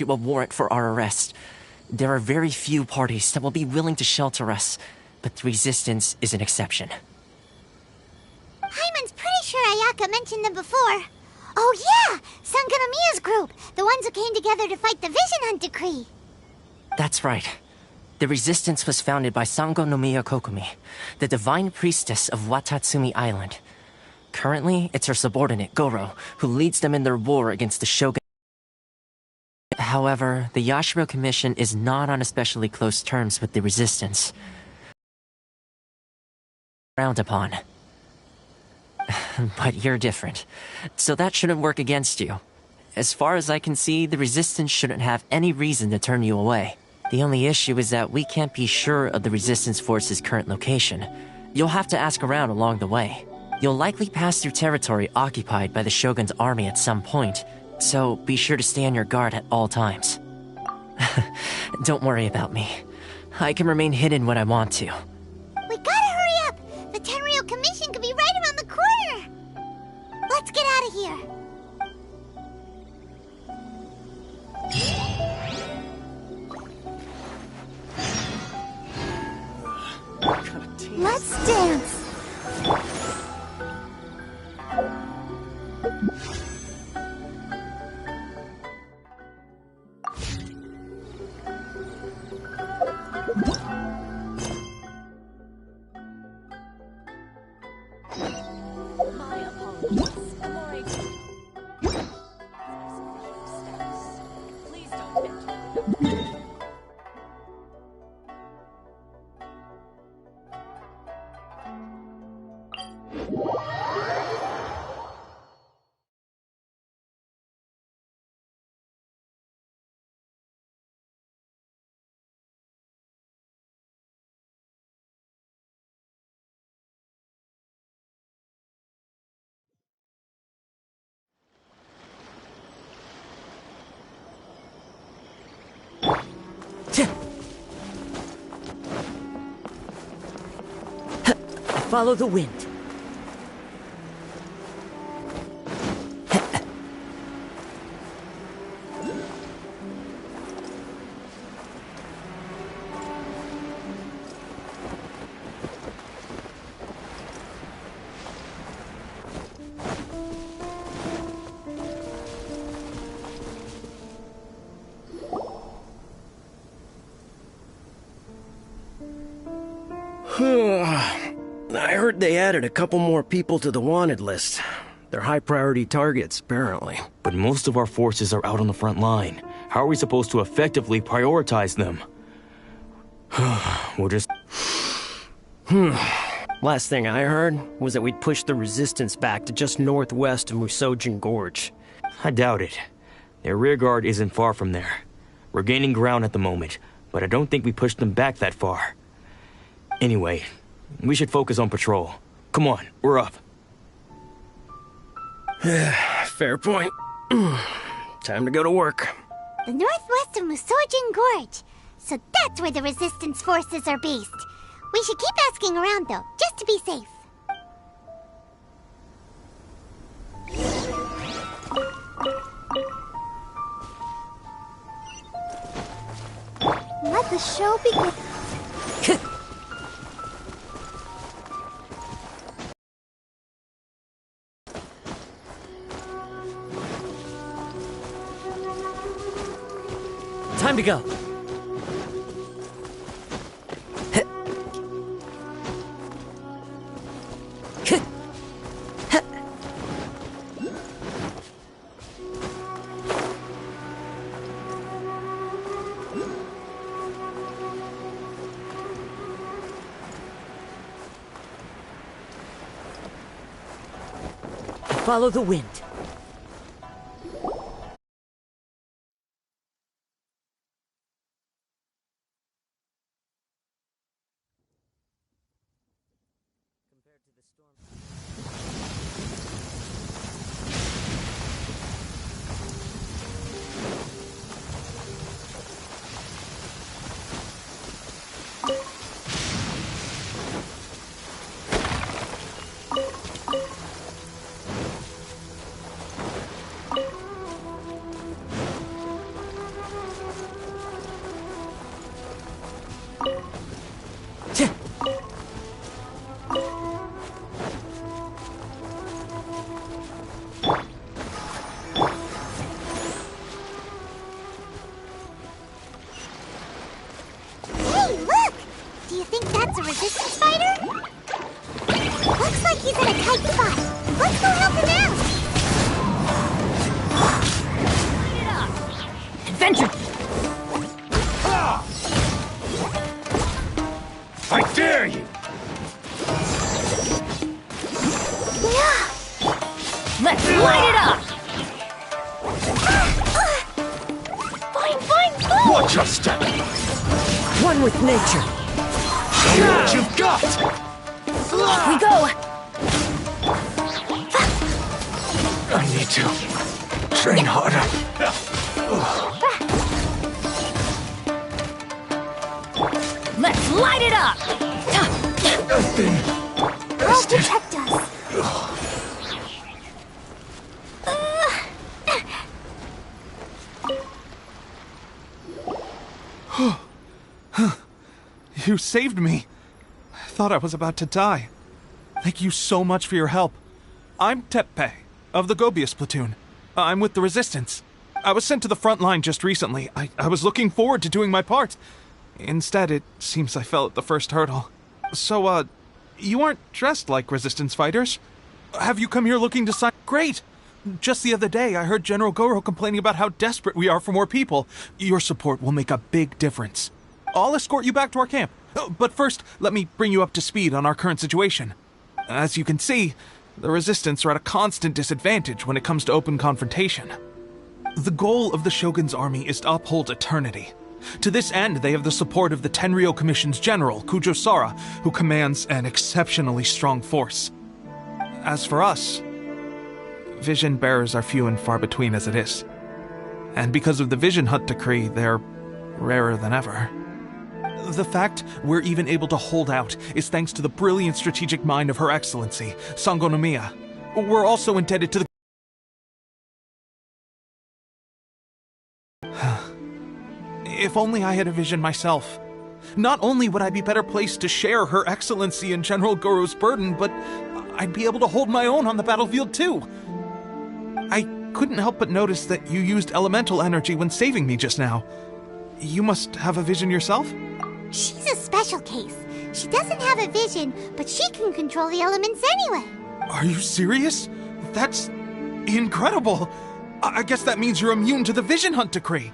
a warrant for our arrest. There are very few parties that will be willing to shelter us, but the Resistance is an exception. Hyman's pretty sure Ayaka mentioned them before. Oh yeah! Sangonomiya's group! The ones who came together to fight the Vision Hunt Decree! That's right. The Resistance was founded by Sangonomiya Kokumi, the divine priestess of Watatsumi Island. Currently, it's her subordinate, Goro, who leads them in their war against the Shogun. However, the Yashiro Commission is not on especially close terms with the Resistance. Frowned upon. But you're different, so that shouldn't work against you. As far as I can see, the Resistance shouldn't have any reason to turn you away. The only issue is that we can't be sure of the Resistance Force's current location. You'll have to ask around along the way. You'll likely pass through territory occupied by the Shogun's army at some point, so be sure to stay on your guard at all times. Don't worry about me. I can remain hidden when I want to. We gotta hurry up! The Tenryou Commission could be right around the corner! Let's get out of here! Let's dance! Follow the wind. I heard they added a couple more people to the wanted list. They're high-priority targets, apparently. But most of our forces are out on the front line. How are we supposed to effectively prioritize them? We'll just... Last thing I heard was that we'd push the Resistance back to just northwest of Musoujin Gorge. I doubt it. Their rearguard isn't far from there. We're gaining ground at the moment, but I don't think we pushed them back that far. Anyway, we should focus on patrol. Come on, we're up. Fair point. Time to go to work. The northwest of Musoujin Gorge. So that's where the Resistance forces are based. We should keep asking around, though, just to be safe. Let the show begin. Time to go. Follow the wind. a resistance fighter? Looks like he's in a tight spot. Let's go help him out! Adventure! I dare you! Let's light it up! Fine, fine, fine! Watch your step! One with nature. Show me what you've got! Off we go! I need to train harder. Let's light it up! Nothing. I'll protect us. You saved me. I thought I was about to die. Thank you so much for your help. I'm Teppei, of the Gobius platoon. I'm with the Resistance. I was sent to the front line just recently. I was looking forward to doing my part. Instead, it seems I fell at the first hurdle. So, you aren't dressed like Resistance fighters? Have you come here looking to sign? Great! Just the other day, I heard General Goro complaining about how desperate we are for more people. Your support will make a big difference. I'll escort you back to our camp. But first, let me bring you up to speed on our current situation. As you can see, the Resistance are at a constant disadvantage when it comes to open confrontation. The goal of the Shogun's army is to uphold eternity. To this end, they have the support of the Tenryou Commission's general, Kujou Sara, who commands an exceptionally strong force. As for us, vision bearers are few and far between as it is. And because of the Vision Hut decree, they're rarer than ever. The fact we're even able to hold out is thanks to the brilliant strategic mind of Her Excellency, Sango no Miya. We're also indebted to the... If only I had a vision myself. Not only would I be better placed to share Her Excellency and General Goro's burden, but I'd be able to hold my own on the battlefield too. I couldn't help but notice that you used elemental energy when saving me just now. You must have a vision yourself? She's a special case. She doesn't have a vision, but she can control the elements anyway. Are you serious? That's incredible. I guess that means you're immune to the Vision Hunt decree.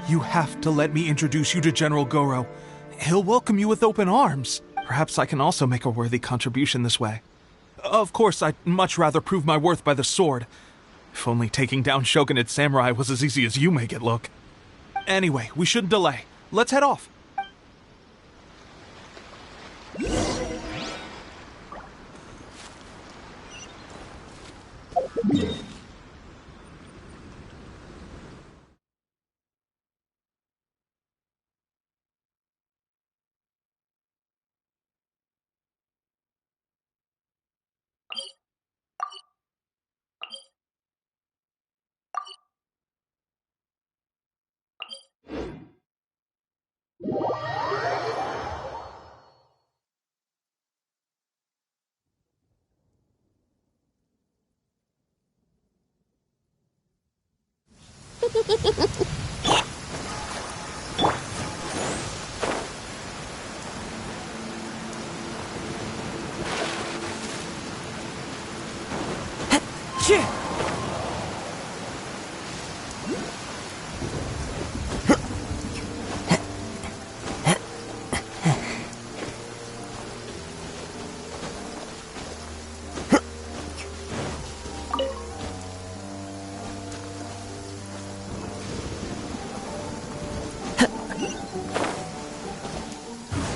You have to let me introduce you to General Goro. He'll welcome you with open arms. Perhaps I can also make a worthy contribution this way. Of course, I'd much rather prove my worth by the sword. If only taking down shogunate samurai was as easy as you make it look. Anyway, we shouldn't delay. Let's head off.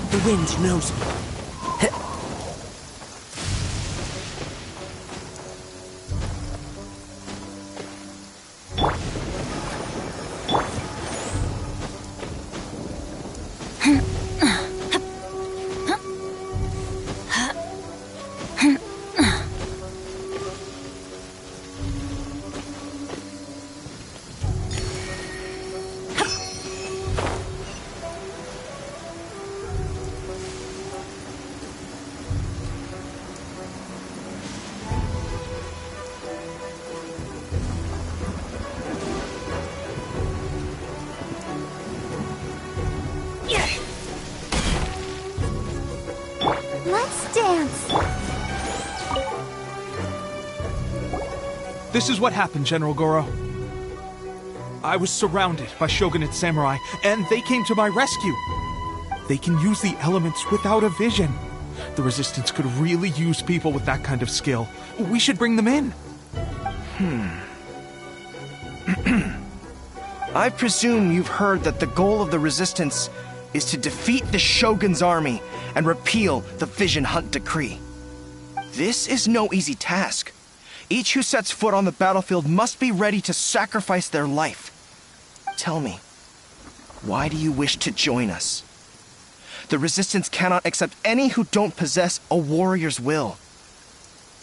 The wind knows me. This is what happened, General Goro. I was surrounded by Shogunate samurai, and they came to my rescue. They can use the elements without a vision. The Resistance could really use people with that kind of skill. We should bring them in. I presume you've heard that the goal of the Resistance is to defeat the Shogun's army and repeal the Vision Hunt Decree. This is no easy task. Each who sets foot on the battlefield must be ready to sacrifice their life. Tell me, why do you wish to join us? The Resistance cannot accept any who don't possess a warrior's will.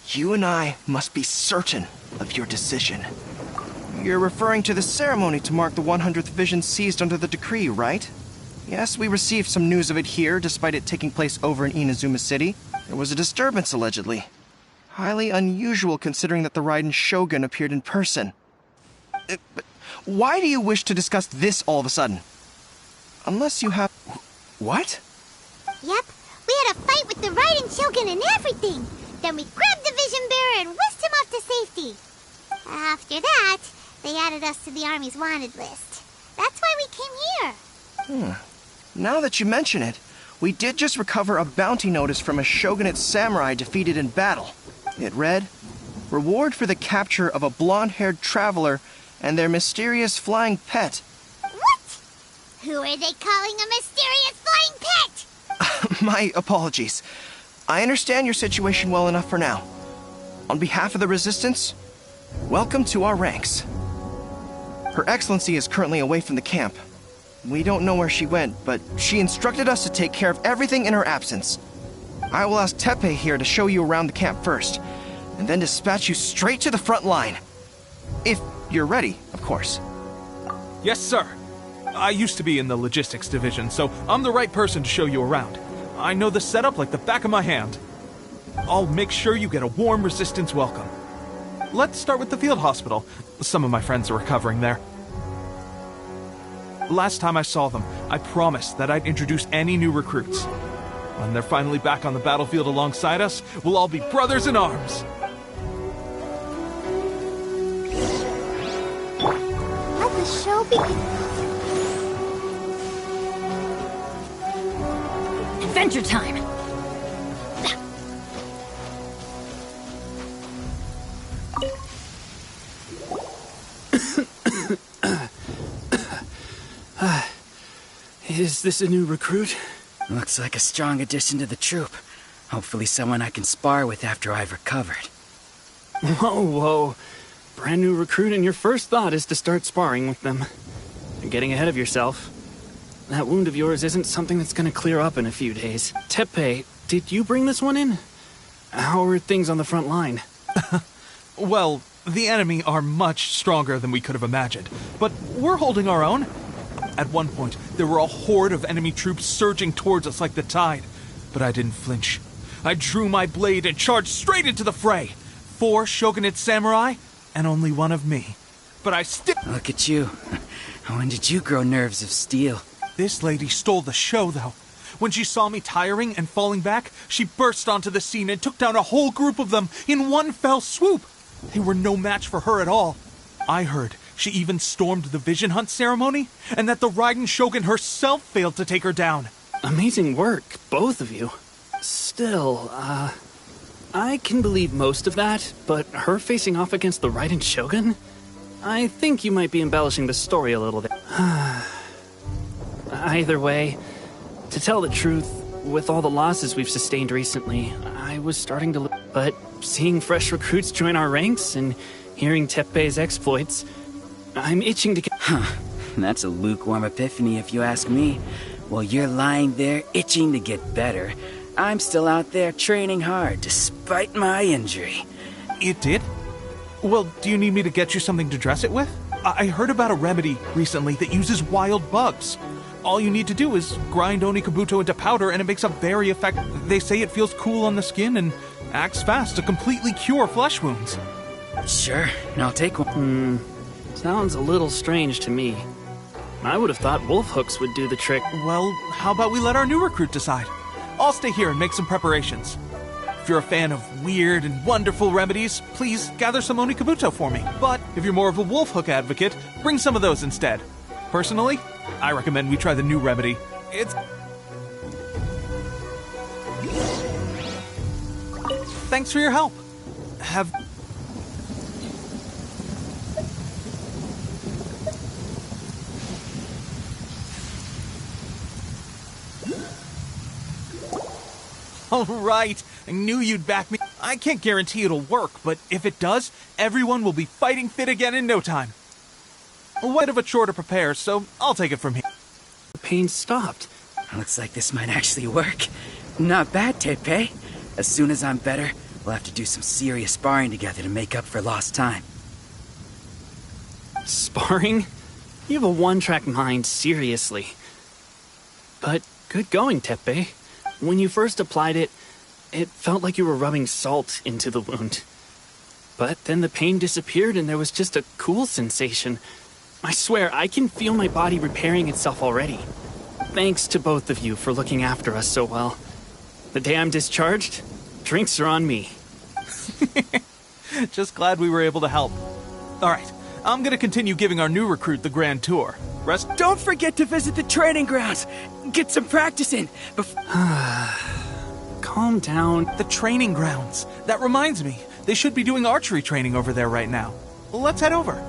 You and I must be certain of your decision. You're referring to the ceremony to mark the 100th Vision seized under the decree, right? Yes, we received some news of it here, despite it taking place over in Inazuma City. There was a disturbance, allegedly. Highly unusual considering that the Raiden Shogun appeared in person. But why do you wish to discuss this all of a sudden? Unless you have... What? Yep, we had a fight with the Raiden Shogun and everything. Then we grabbed the Vision Bearer and whisked him off to safety. After that, they added us to the Army's wanted list. That's why we came here. Now that you mention it, we did just recover a bounty notice from a Shogunate samurai defeated in battle. It read, "Reward for the capture of a blonde-haired traveler and their mysterious flying pet." What? Who are they calling a mysterious flying pet? My apologies. I understand your situation well enough for now. On behalf of the Resistance, welcome to our ranks. Her Excellency is currently away from the camp. We don't know where she went, but she instructed us to take care of everything in her absence. I will ask Teppei here to show you around the camp first, and then dispatch you straight to the front line. If you're ready, of course. Yes, sir. I used to be in the logistics division, so I'm the right person to show you around. I know the setup like the back of my hand. I'll make sure you get a warm Resistance welcome. Let's start with the field hospital. Some of my friends are recovering there. Last time I saw them, I promised that I'd introduce any new recruits. When they're finally back on the battlefield alongside us, we'll all be brothers in arms. Let the show begin. Adventure time! Is this a new recruit? Looks like a strong addition to the troop. Hopefully someone I can spar with after I've recovered. Whoa. Brand new recruit and your first thought is to start sparring with them. You're getting ahead of yourself. That wound of yours isn't something that's gonna clear up in a few days. Teppei, did you bring this one in? How are things on the front line? Well, the enemy are much stronger than we could have imagined, but we're holding our own. At one point, there were a horde of enemy troops surging towards us like the tide, but I didn't flinch. I drew my blade and charged straight into the fray. 4 Shogunate samurai, and only one of me. But I still... Look at you. When did you grow nerves of steel? This lady stole the show, though. When she saw me tiring and falling back, she burst onto the scene and took down a whole group of them in one fell swoop. They were no match for her at all. I heard she even stormed the Vision Hunt ceremony, and that the Raiden Shogun herself failed to take her down. Amazing work, both of you. Still, I can believe most of that, but her facing off against the Raiden Shogun? I think you might be embellishing the story a little bit. Either way, to tell the truth, with all the losses we've sustained recently, I was starting to... But seeing fresh recruits join our ranks and hearing Teppei's exploits, I'm itching to get... That's a lukewarm epiphany if you ask me. While you're lying there itching to get better, I'm still out there training hard despite my injury. It did? Well, do you need me to get you something to dress it with? I heard about a remedy recently that uses wild bugs. All you need to do is grind Onikabuto into powder and it makes a very effective... They say it feels cool on the skin and acts fast to completely cure flesh wounds. Sure, I'll take one. Sounds a little strange to me. I would have thought wolf hooks would do the trick. Well, how about we let our new recruit decide? I'll stay here and make some preparations. If you're a fan of weird and wonderful remedies, please gather some Onikabuto for me. But if you're more of a wolf hook advocate, bring some of those instead. Personally, I recommend we try the new remedy. It's... Thanks for your help. Have... All right, I knew you'd back me. I can't guarantee it'll work, but if it does, everyone will be fighting fit again in no time. A bit of a chore to prepare, so I'll take it from here. The pain stopped. Looks like this might actually work. Not bad, Tepe. As soon as I'm better, we'll have to do some serious sparring together to make up for lost time. Sparring? You have a one-track mind, seriously. But good going, Tepe. When you first applied it, it felt like you were rubbing salt into the wound. But then the pain disappeared and there was just a cool sensation. I swear, I can feel my body repairing itself already. Thanks to both of you for looking after us so well. The day I'm discharged, drinks are on me. Just glad we were able to help. Alright, I'm gonna continue giving our new recruit the grand tour. Don't forget to visit the training grounds. Get some practice in. Calm down. The training grounds. That reminds me, they should be doing archery training over there right now. Let's head over.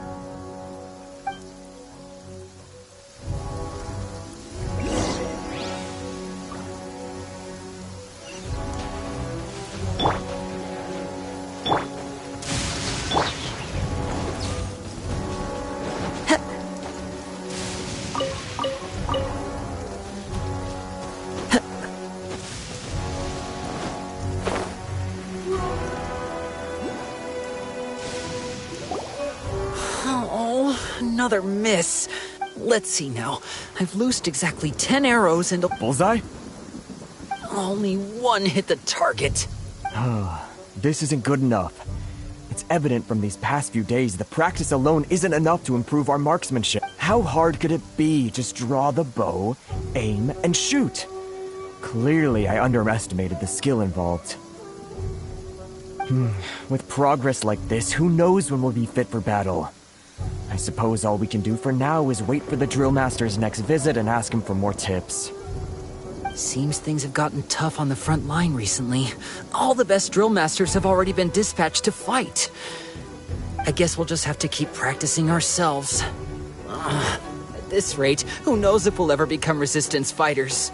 Another miss. Let's see now. I've loosed exactly 10 arrows and... Bullseye? Only one hit the target. This isn't good enough. It's evident from these past few days that practice alone isn't enough to improve our marksmanship. How hard could it be? Just draw the bow, aim, and shoot. Clearly, I underestimated the skill involved. With progress like this, who knows when we'll be fit for battle? I suppose all we can do for now is wait for the drill master's next visit and ask him for more tips. Seems things have gotten tough on the front line recently. All the best drill masters have already been dispatched to fight. I guess we'll just have to keep practicing ourselves. At this rate, who knows if we'll ever become resistance fighters.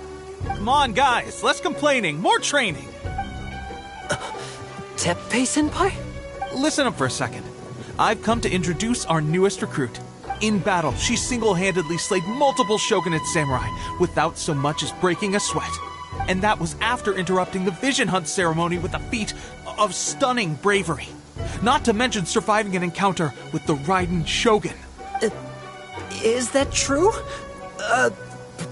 Come on, guys, less complaining, more training. Teppei-senpai? Listen up for a second. I've come to introduce our newest recruit. In battle, she single-handedly slayed multiple shogunate samurai without so much as breaking a sweat. And that was after interrupting the vision hunt ceremony with a feat of stunning bravery. Not to mention surviving an encounter with the Raiden Shogun. Is that true?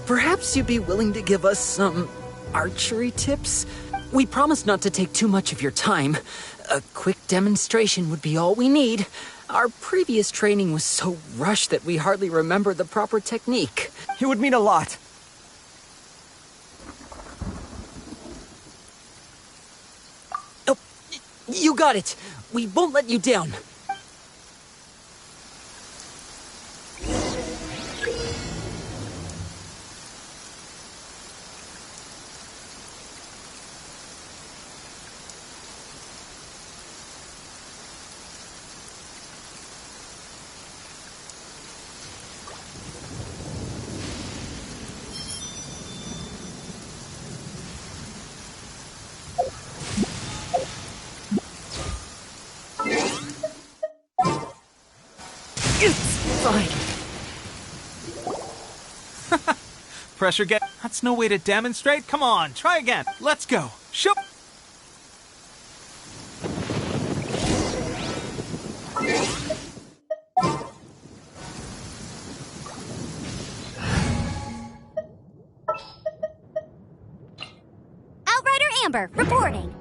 Perhaps you'd be willing to give us some archery tips? We promise not to take too much of your time. A quick demonstration would be all we need. Our previous training was so rushed that we hardly remember the proper technique. It would mean a lot. Oh, you got it. We won't let you down. Pressure get... That's no way to demonstrate. Come on, try again. Let's go. Shoop! Outrider Amber, reporting.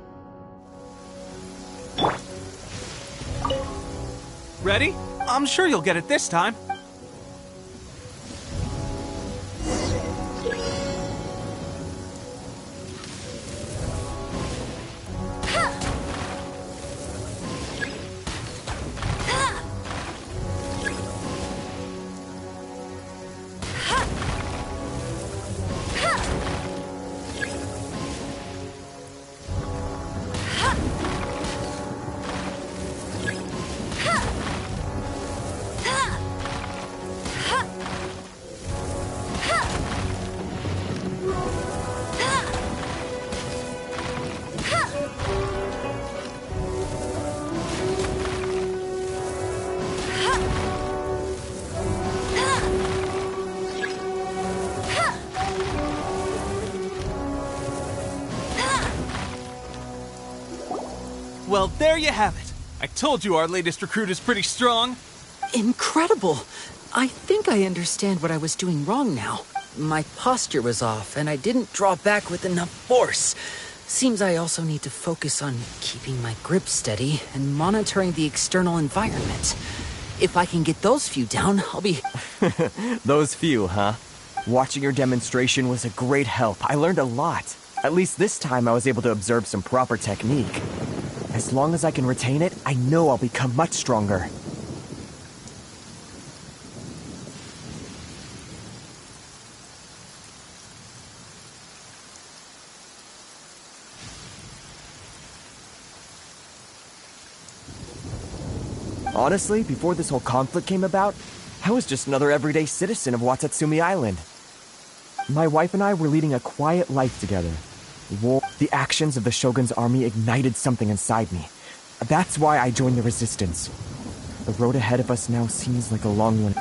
Ready? I'm sure you'll get it this time. Well, there you have it. I told you our latest recruit is pretty strong. Incredible! I think I understand what I was doing wrong now. My posture was off, and I didn't draw back with enough force. Seems I also need to focus on keeping my grip steady and monitoring the external environment. If I can get those few down, I'll be... Those few, huh? Watching your demonstration was a great help. I learned a lot. At least this time I was able to observe some proper technique. As long as I can retain it, I know I'll become much stronger. Honestly, before this whole conflict came about, I was just another everyday citizen of Watatsumi Island. My wife and I were leading a quiet life together. The actions of the Shogun's army ignited something inside me. That's why I joined the resistance. The road ahead of us now seems like a long one.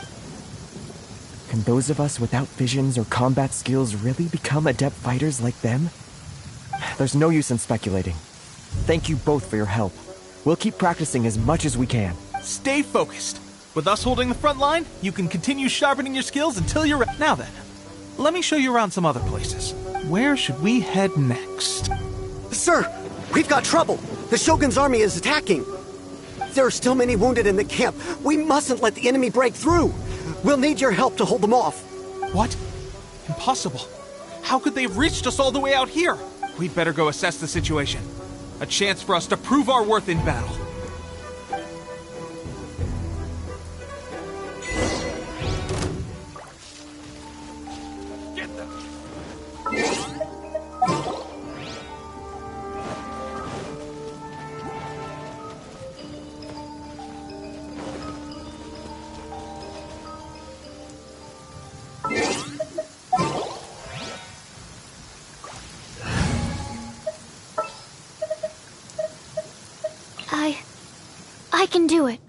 Can those of us without visions or combat skills really become adept fighters like them? There's no use in speculating. Thank you both for your help. We'll keep practicing as much as we can. Stay focused. With us holding the front line, you can continue sharpening your skills until you're ready. Now then, let me show you around some other places. Where should we head next? Sir, we've got trouble. The Shogun's army is attacking. There are still many wounded in the camp. We mustn't let the enemy break through. We'll need your help to hold them off. What? Impossible. How could they have reached us all the way out here? We'd better go assess the situation. A chance for us to prove our worth in battle. I can do it.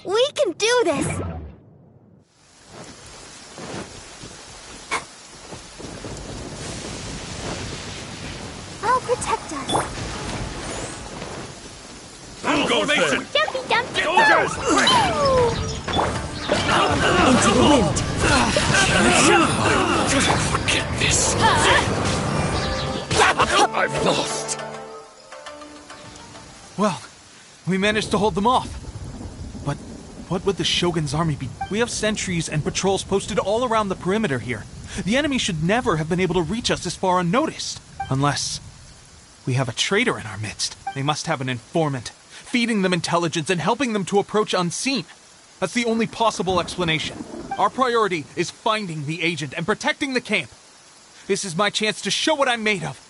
We can do this! I'll protect us. Formation! Jumpy dumpy Soldiers! Into the wind! Forget this! I've lost! Well, we managed to hold them off. But what would the Shogun's army be? We have sentries and patrols posted all around the perimeter here. The enemy should never have been able to reach us this far unnoticed. Unless we have a traitor in our midst. They must have an informant, feeding them intelligence and helping them to approach unseen. That's the only possible explanation. Our priority is finding the agent and protecting the camp. This is my chance to show what I'm made of.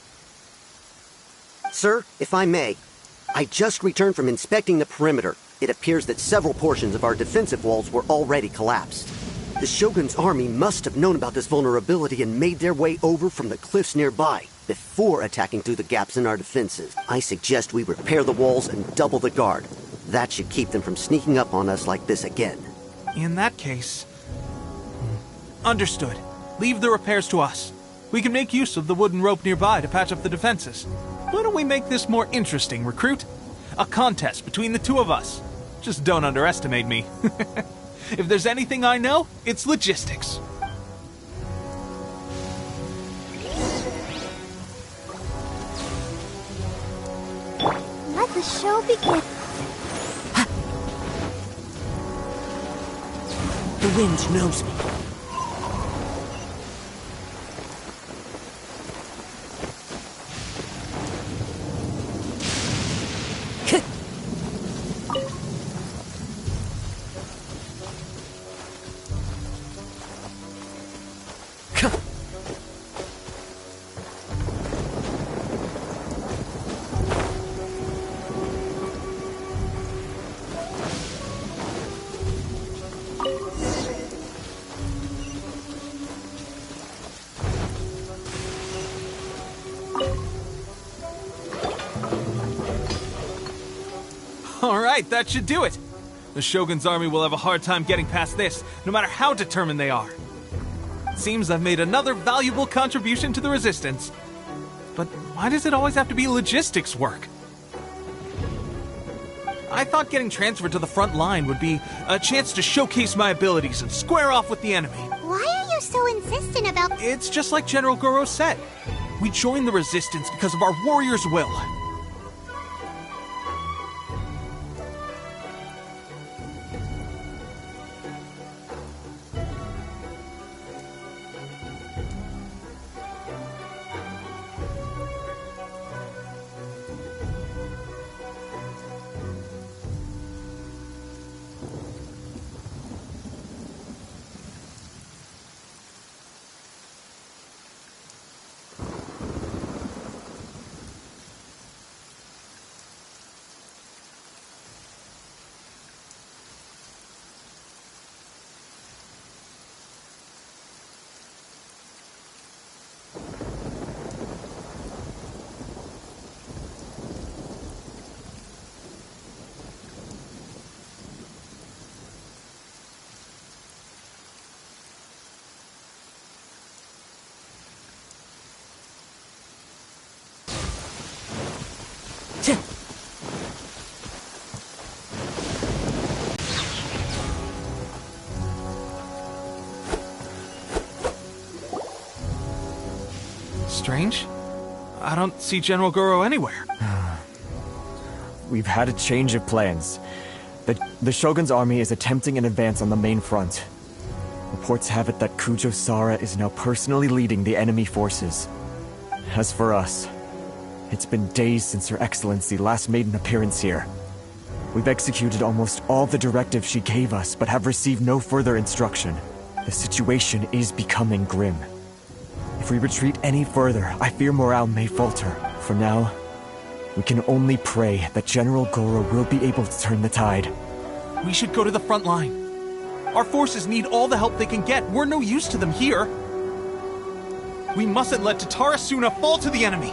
Sir, if I may, I just returned from inspecting the perimeter. It appears that several portions of our defensive walls were already collapsed. The Shogun's army must have known about this vulnerability and made their way over from the cliffs nearby before attacking through the gaps in our defenses. I suggest we repair the walls and double the guard. That should keep them from sneaking up on us like this again. In that case... Understood. Leave the repairs to us. We can make use of the wooden rope nearby to patch up the defenses. Why don't we make this more interesting, recruit? A contest between the two of us. Just don't underestimate me. If there's anything I know, it's logistics. Let the show begin. The wind knows me. All right, that should do it. The Shogun's army will have a hard time getting past this, no matter how determined they are. It seems I've made another valuable contribution to the Resistance. But why does it always have to be logistics work? I thought getting transferred to the front line would be a chance to showcase my abilities and square off with the enemy. Why are you so insistent about... It's just like General Goro said. We joined the Resistance because of our warrior's will. Strange. I don't see General Goro anywhere. We've had a change of plans. The Shogun's army is attempting an advance on the main front. Reports have it that Kujou Sara is now personally leading the enemy forces. As for us, it's been days since Her Excellency last made an appearance here. We've executed almost all the directives she gave us, but have received no further instruction. The situation is becoming grim. If we retreat any further, I fear morale may falter. For now, we can only pray that General Goro will be able to turn the tide. We should go to the front line. Our forces need all the help they can get. We're no use to them here. We mustn't let Tatarasuna fall to the enemy.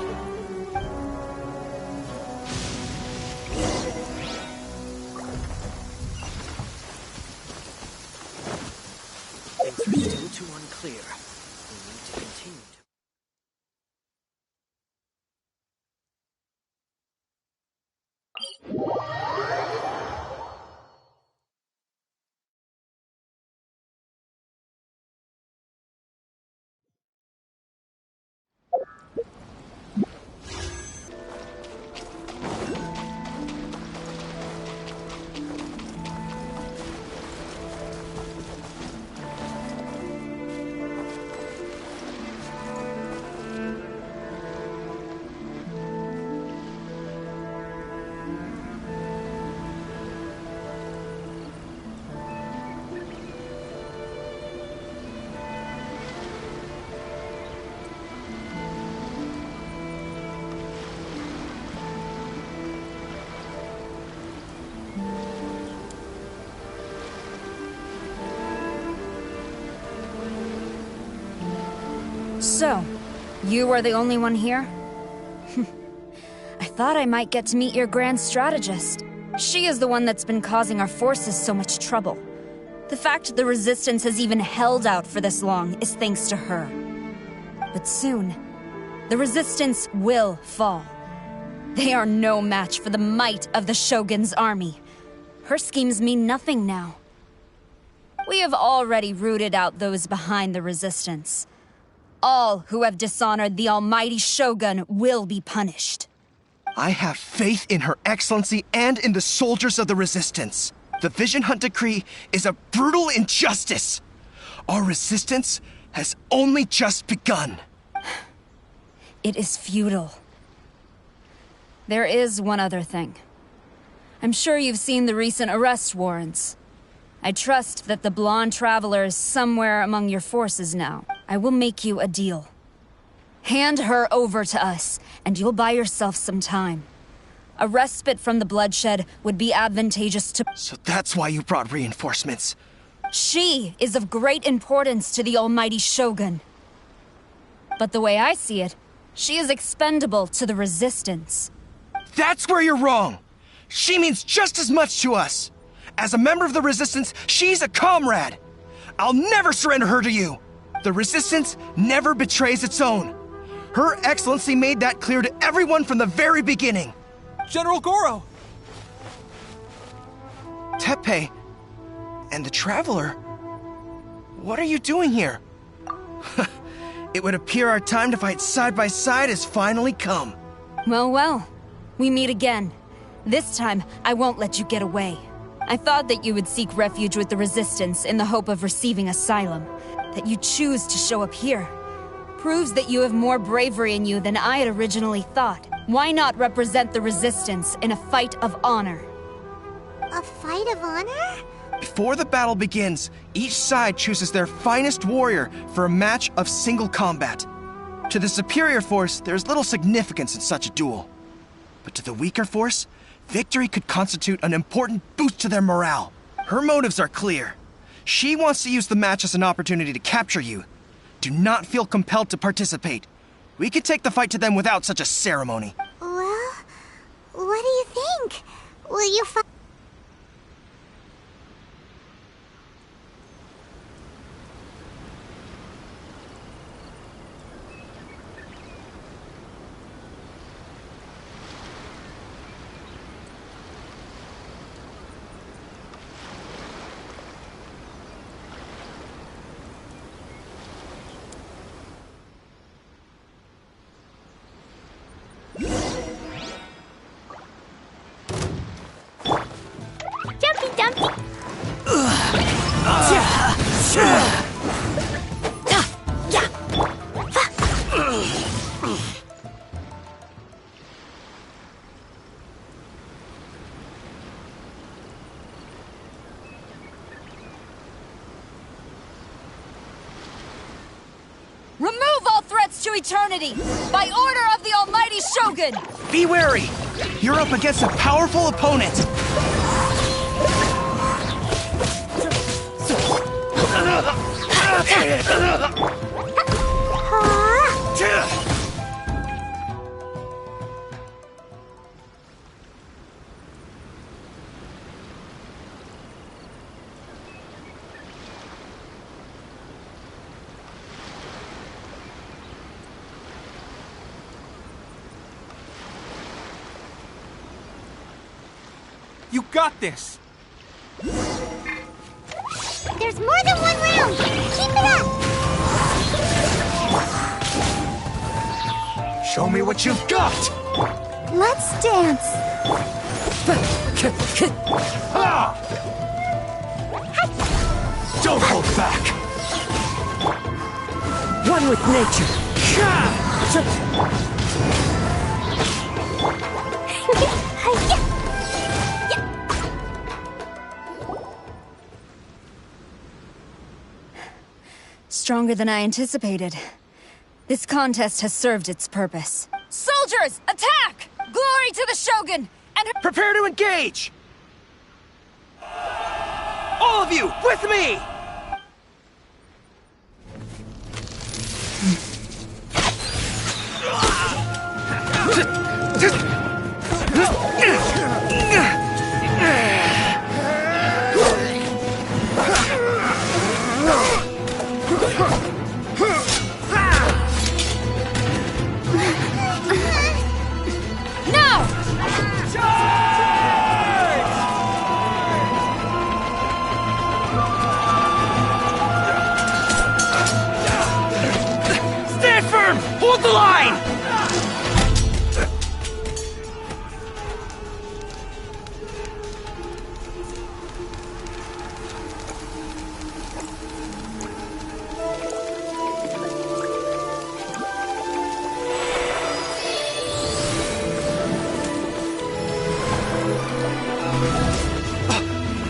Things are still too unclear. We need to continue to... So, you are the only one here? I thought I might get to meet your grand strategist. She is the one that's been causing our forces so much trouble. The fact the Resistance has even held out for this long is thanks to her. But soon, the Resistance will fall. They are no match for the might of the Shogun's army. Her schemes mean nothing now. We have already rooted out those behind the Resistance. All who have dishonored the almighty Shogun will be punished. I have faith in Her Excellency and in the soldiers of the Resistance. The Vision Hunt Decree is a brutal injustice. Our resistance has only just begun. It is futile. There is one other thing. I'm sure you've seen the recent arrest warrants. I trust that the blonde traveler is somewhere among your forces now. I will make you a deal. Hand her over to us, and you'll buy yourself some time. A respite from the bloodshed would be advantageous to... So that's why you brought reinforcements. She is of great importance to the almighty Shogun. But the way I see it, she is expendable to the Resistance. That's where you're wrong! She means just as much to us! As a member of the Resistance, she's a comrade. I'll never surrender her to you. The Resistance never betrays its own. Her Excellency made that clear to everyone from the very beginning. General Goro! Teppei and the Traveler, what are you doing here? It would appear our time to fight side by side has finally come. Well, well. We meet again. This time, I won't let you get away. I thought that you would seek refuge with the Resistance in the hope of receiving asylum. That you choose to show up here proves that you have more bravery in you than I had originally thought. Why not represent the Resistance in a fight of honor? A fight of honor? Before the battle begins, each side chooses their finest warrior for a match of single combat. To the superior force, there's little significance in such a duel. But to the weaker force, victory could constitute an important boost to their morale. Her motives are clear. She wants to use the match as an opportunity to capture you. Do not feel compelled to participate. We could take the fight to them without such a ceremony. Well, what do you think? Will you fight? Remove all threats to eternity! By order of the Almighty Shogun! Be wary! You're up against a powerful opponent! You got this! There's more than one round! Keep it up! Show me what you've got! Let's dance! Don't hold back! One with nature. Stronger than I anticipated. This contest has served its purpose. Soldiers, attack! Glory to the Shogun! And prepare to engage! All of you, with me! Hold the line!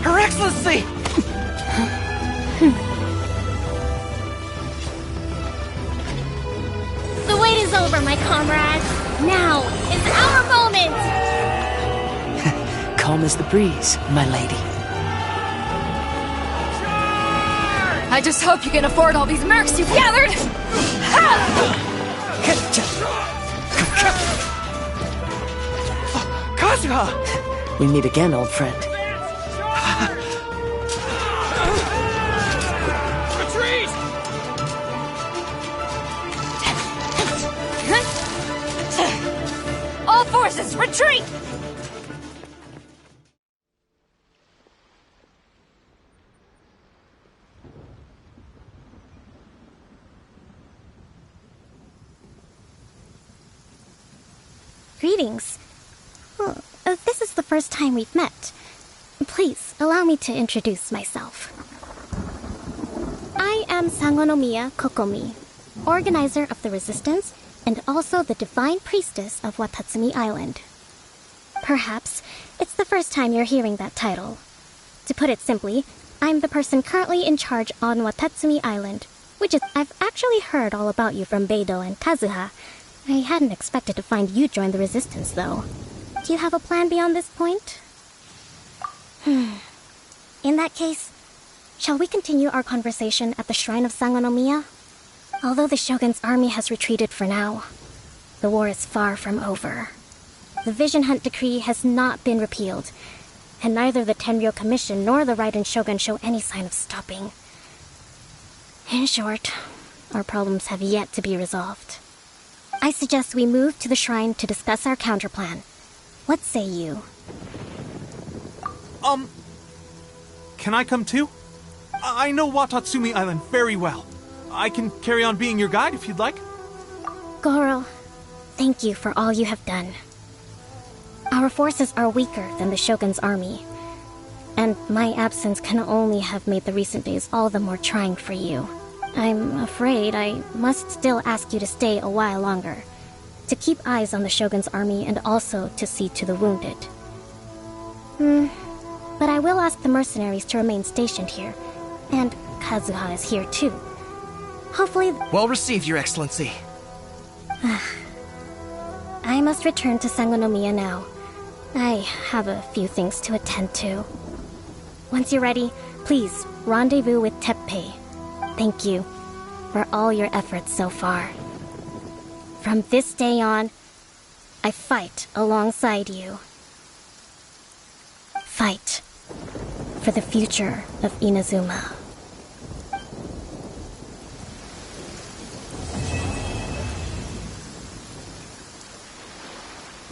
Her Excellency! The wait is over, my comrades. Now is our moment! Calm as the breeze, my lady. I just hope you can afford all these mercs you've gathered! Kazuha! We meet again, old friend. forces, retreat! Greetings. This is the first time we've met. Please, allow me to introduce myself. I am Sangonomiya Kokomi, organizer of the Resistance, and also the Divine Priestess of Watatsumi Island. Perhaps it's the first time you're hearing that title. To put it simply, I'm the person currently in charge on Watatsumi Island, which is... I've actually heard all about you from Beidou and Kazuha. I hadn't expected to find you join the Resistance, though. Do you have a plan beyond this point? In that case, shall we continue our conversation at the Shrine of Sangonomiya? Although the Shogun's army has retreated for now, the war is far from over. The Vision Hunt Decree has not been repealed, and neither the Tenryo Commission nor the Raiden Shogun show any sign of stopping. In short, our problems have yet to be resolved. I suggest we move to the shrine to discuss our counterplan. What say you? Can I come too? I know Watatsumi Island very well. I can carry on being your guide if you'd like. Goro, thank you for all you have done. Our forces are weaker than the Shogun's army, and my absence can only have made the recent days all the more trying for you. I'm afraid I must still ask you to stay a while longer, to keep eyes on the Shogun's army and also to see to the wounded. But I will ask the mercenaries to remain stationed here, and Kazuha is here too. Hopefully... Well received, Your Excellency. I must return to Sangonomiya now. I have a few things to attend to. Once you're ready, please rendezvous with Teppei. Thank you for all your efforts so far. From this day on, I fight alongside you. Fight for the future of Inazuma.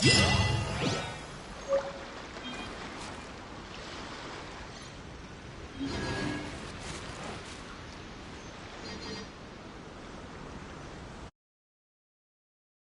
Yeah.